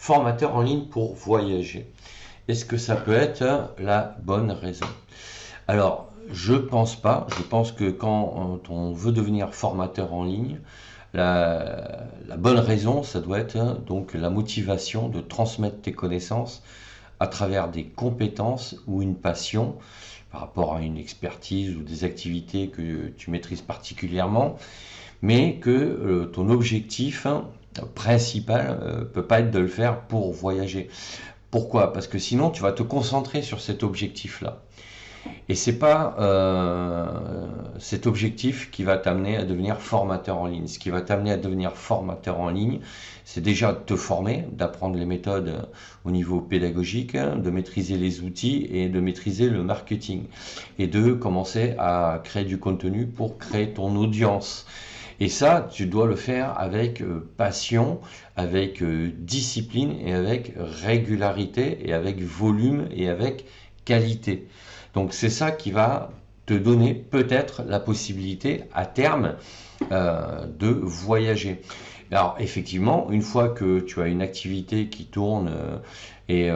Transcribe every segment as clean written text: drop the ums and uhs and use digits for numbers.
formateur en ligne pour voyager. Est-ce que ça peut être la bonne raison? Alors, je pense pas. Je pense que quand on veut devenir formateur en ligne, la bonne raison, ça doit être donc la motivation de transmettre tes connaissances à travers des compétences ou une passion par rapport à une expertise ou des activités que tu maîtrises particulièrement, mais que ton objectif principal peut pas être de le faire pour voyager. Pourquoi? Parce que sinon tu vas te concentrer sur cet objectif-là. Et c'est pas cet objectif qui va t'amener à devenir formateur en ligne. Ce qui va t'amener à devenir formateur en ligne, c'est déjà de te former, d'apprendre les méthodes au niveau pédagogique, de maîtriser les outils et de maîtriser le marketing. Et de commencer à créer du contenu pour créer ton audience. Et ça, tu dois le faire avec passion, avec discipline et avec régularité et avec volume et avec qualité. Donc c'est ça qui va te donner peut-être la possibilité à terme de voyager. Alors effectivement, une fois que tu as une activité qui tourne et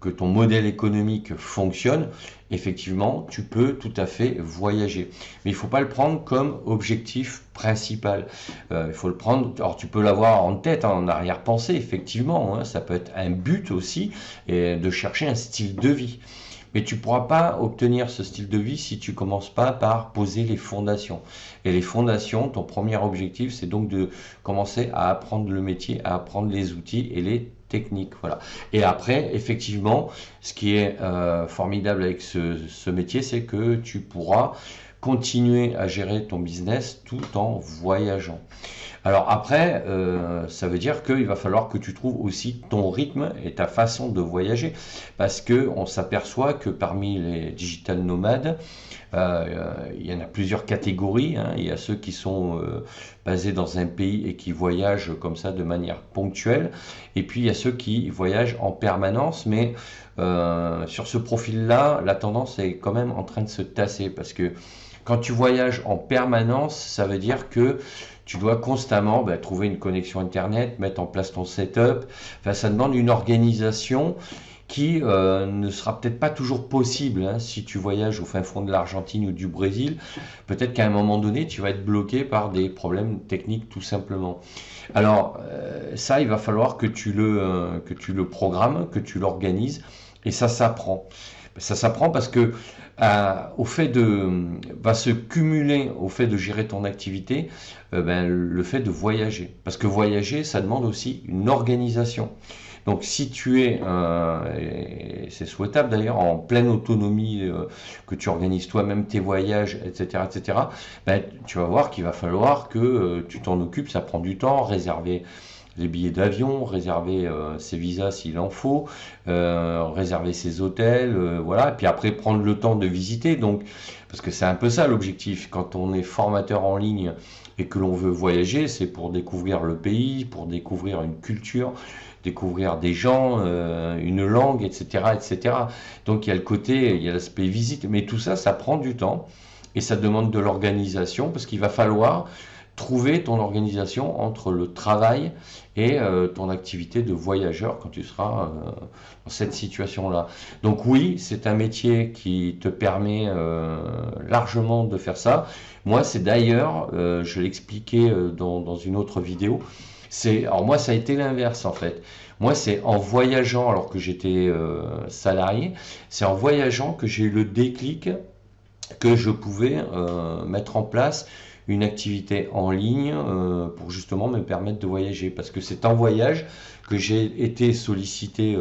que ton modèle économique fonctionne, effectivement, tu peux tout à fait voyager. Mais il ne faut pas le prendre comme objectif principal. Il faut le prendre, alors tu peux l'avoir en tête, en arrière-pensée, effectivement, hein, ça peut être un but aussi, et de chercher un style de vie. Mais tu ne pourras pas obtenir ce style de vie si tu ne commences pas par poser les fondations. Et les fondations, ton premier objectif, c'est donc de commencer à apprendre le métier, à apprendre les outils et les techniques. Voilà. Et après, effectivement, ce qui est formidable avec ce métier, c'est que tu pourras continuer à gérer ton business tout en voyageant. Alors après, ça veut dire qu'il va falloir que tu trouves aussi ton rythme et ta façon de voyager, parce que on s'aperçoit que parmi les digital nomades, il y en a plusieurs catégories, hein. Il y a ceux qui sont basés dans un pays et qui voyagent comme ça de manière ponctuelle, et puis il y a ceux qui voyagent en permanence, mais sur ce profil-là, la tendance est quand même en train de se tasser, parce que quand tu voyages en permanence, ça veut dire que tu dois constamment trouver une connexion Internet, mettre en place ton setup. Enfin, ça demande une organisation qui ne sera peut-être pas toujours possible, hein, si tu voyages au fin fond de l'Argentine ou du Brésil. Peut-être qu'à un moment donné, tu vas être bloqué par des problèmes techniques tout simplement. Alors ça, il va falloir que tu le programmes, que tu l'organises, et ça s'apprend. Ça s'apprend parce que au fait va se cumuler au fait de gérer ton activité, le fait de voyager. Parce que voyager, ça demande aussi une organisation. Donc si tu es, et c'est souhaitable d'ailleurs, en pleine autonomie, que tu organises toi-même tes voyages, etc., tu vas voir qu'il va falloir que tu t'en occupes, ça prend du temps, réserver les billets d'avion, réserver ses visas s'il en faut, réserver ses hôtels, voilà, et puis après prendre le temps de visiter, donc, parce que c'est un peu ça l'objectif, quand on est formateur en ligne et que l'on veut voyager, c'est pour découvrir le pays, pour découvrir une culture, découvrir des gens, une langue, etc., etc. Donc il y a le côté, il y a l'aspect visite, mais tout ça, ça prend du temps, et ça demande de l'organisation, parce qu'il va falloir trouver ton organisation entre le travail et ton activité de voyageur quand tu seras dans cette situation-là. Donc oui, c'est un métier qui te permet largement de faire ça. Moi, c'est d'ailleurs, je l'expliquais dans une autre vidéo, alors moi, ça a été l'inverse en fait. Moi, c'est en voyageant, alors que j'étais salarié, c'est en voyageant que j'ai eu le déclic que je pouvais mettre en place une activité en ligne pour justement me permettre de voyager. Parce que c'est en voyage que j'ai été sollicité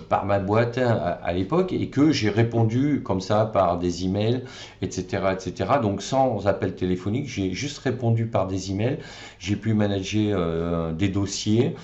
par ma boîte à l'époque, et que j'ai répondu comme ça par des emails, etc., etc. Donc sans appel téléphonique, j'ai juste répondu par des emails. J'ai pu manager des dossiers.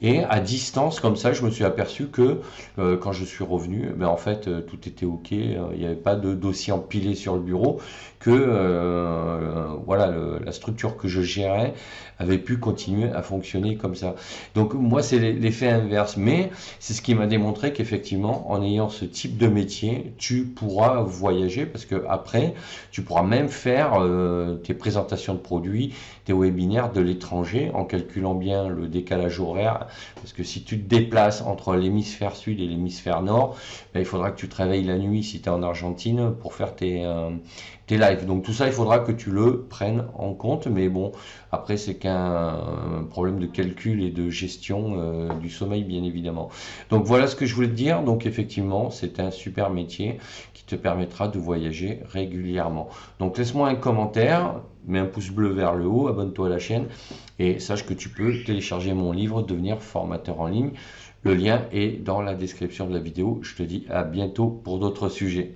Et à distance, comme ça, je me suis aperçu que quand je suis revenu, en fait, tout était OK. Il n'y avait pas de dossier empilé sur le bureau, que voilà, la structure que je gérais avait pu continuer à fonctionner comme ça. Donc moi, c'est l'effet inverse, mais c'est ce qui m'a démontré qu'effectivement, en ayant ce type de métier, tu pourras voyager parce que après, tu pourras même faire tes présentations de produits, tes webinaires de l'étranger en calculant bien le décalage horaire. Parce que si tu te déplaces entre l'hémisphère sud et l'hémisphère nord, ben, il faudra que tu te réveilles la nuit si tu es en Argentine pour faire tes lives. Donc tout ça, il faudra que tu le prennes en compte. Mais bon, après, c'est qu'un problème de calcul et de gestion du sommeil, bien évidemment. Donc voilà ce que je voulais te dire. Donc effectivement, c'est un super métier qui te permettra de voyager régulièrement. Donc laisse-moi un commentaire, mets un pouce bleu vers le haut, abonne-toi à la chaîne et sache que tu peux télécharger mon livre Devenir formateur en ligne. Le lien est dans la description de la vidéo. Je te dis à bientôt pour d'autres sujets.